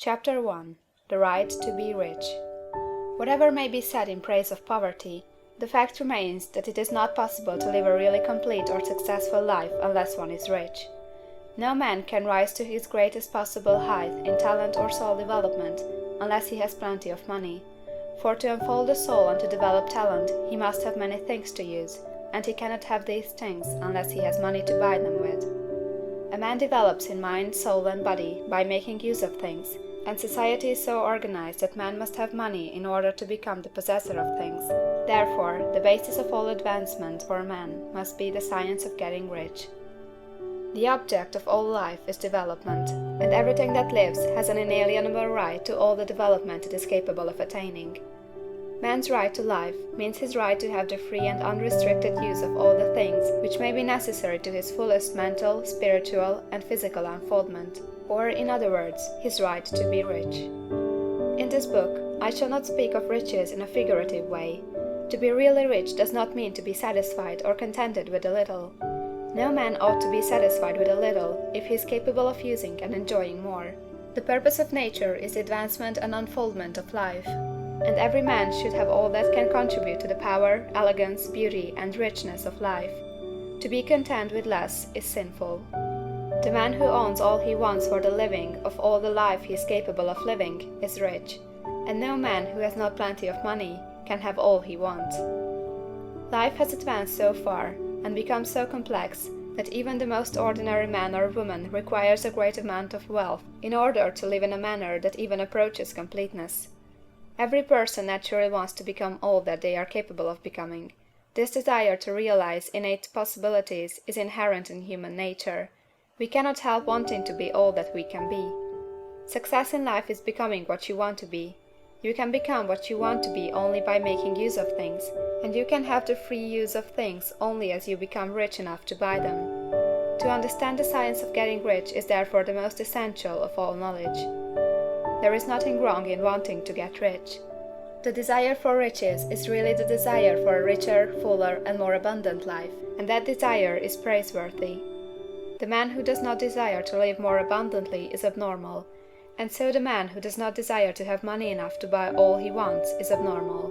Chapter 1. The Right to be Rich. Whatever may be said in praise of poverty, the fact remains that it is not possible to live a really complete or successful life unless one is rich. No man can rise to his greatest possible height in talent or soul development unless he has plenty of money. For to unfold the soul and to develop talent, he must have many things to use, and he cannot have these things unless he has money to buy them with. A man develops in mind, soul, and body by making use of things, and society is so organized that man must have money in order to become the possessor of things. Therefore, the basis of all advancement for man must be the science of getting rich. The object of all life is development, and everything that lives has an inalienable right to all the development it is capable of attaining. Man's right to life means his right to have the free and unrestricted use of all the things which may be necessary to his fullest mental, spiritual, and physical unfoldment, or, in other words, his right to be rich. In this book, I shall not speak of riches in a figurative way. To be really rich does not mean to be satisfied or contented with a little. No man ought to be satisfied with a little if he is capable of using and enjoying more. The purpose of nature is the advancement and unfoldment of life, and every man should have all that can contribute to the power, elegance, beauty, and richness of life. To be content with less is sinful. The man who owns all he wants for the living of all the life he is capable of living is rich, and no man who has not plenty of money can have all he wants. Life has advanced so far, and become so complex, that even the most ordinary man or woman requires a great amount of wealth in order to live in a manner that even approaches completeness. Every person naturally wants to become all that they are capable of becoming. This desire to realize innate possibilities is inherent in human nature. We cannot help wanting to be all that we can be. Success in life is becoming what you want to be. You can become what you want to be only by making use of things, and you can have the free use of things only as you become rich enough to buy them. To understand the science of getting rich is therefore the most essential of all knowledge. There is nothing wrong in wanting to get rich. The desire for riches is really the desire for a richer, fuller, and more abundant life, and that desire is praiseworthy. The man who does not desire to live more abundantly is abnormal, and so the man who does not desire to have money enough to buy all he wants is abnormal.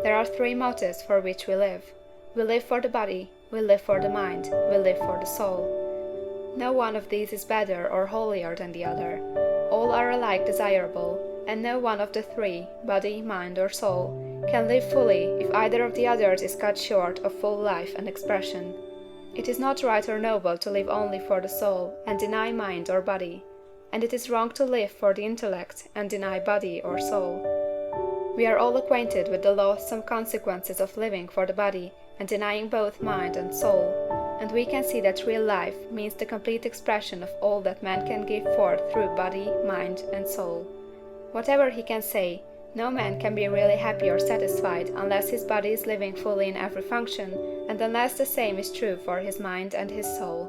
There are three motives for which we live. We live for the body, we live for the mind, we live for the soul. No one of these is better or holier than the other. All are alike desirable, and no one of the three, body, mind, or soul, can live fully if either of the others is cut short of full life and expression. It is not right or noble to live only for the soul and deny mind or body, and it is wrong to live for the intellect and deny body or soul. We are all acquainted with the loathsome consequences of living for the body and denying both mind and soul, and we can see that real life means the complete expression of all that man can give forth through body, mind, and soul. Whatever he can say, no man can be really happy or satisfied unless his body is living fully in every function, and unless the same is true for his mind and his soul.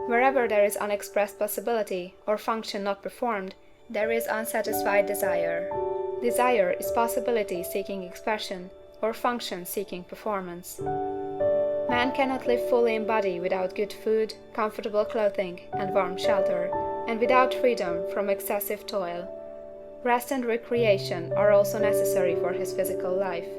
Wherever there is unexpressed possibility, or function not performed, there is unsatisfied desire. Desire is possibility seeking expression, or function seeking performance. Man cannot live fully in body without good food, comfortable clothing, and warm shelter, and without freedom from excessive toil. Rest and recreation are also necessary for his physical life.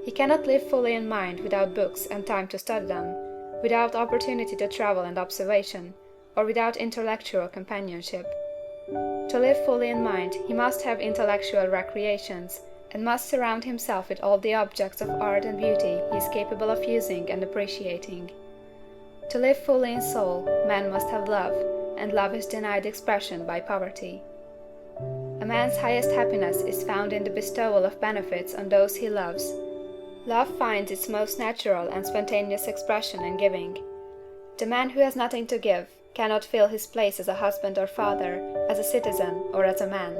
He cannot live fully in mind without books and time to study them, without opportunity to travel and observation, or without intellectual companionship. To live fully in mind, he must have intellectual recreations, and must surround himself with all the objects of art and beauty he is capable of using and appreciating. To live fully in soul, man must have love, and love is denied expression by poverty. A man's highest happiness is found in the bestowal of benefits on those he loves. Love finds its most natural and spontaneous expression in giving. The man who has nothing to give cannot fill his place as a husband or father, as a citizen, or as a man.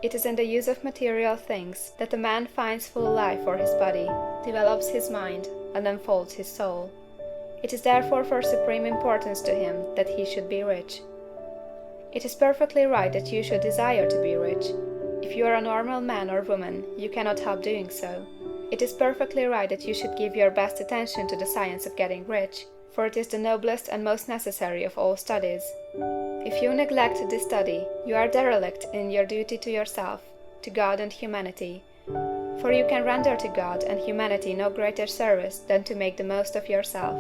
It is in the use of material things that a man finds full life for his body, develops his mind, and unfolds his soul. It is therefore for supreme importance to him that he should be rich. It is perfectly right that you should desire to be rich. If you are a normal man or woman, you cannot help doing so. It is perfectly right that you should give your best attention to the science of getting rich. for it is the noblest and most necessary of all studies. If you neglect this study, you are derelict in your duty to yourself, to God and humanity, for you can render to God and humanity no greater service than to make the most of yourself.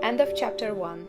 End of chapter 1.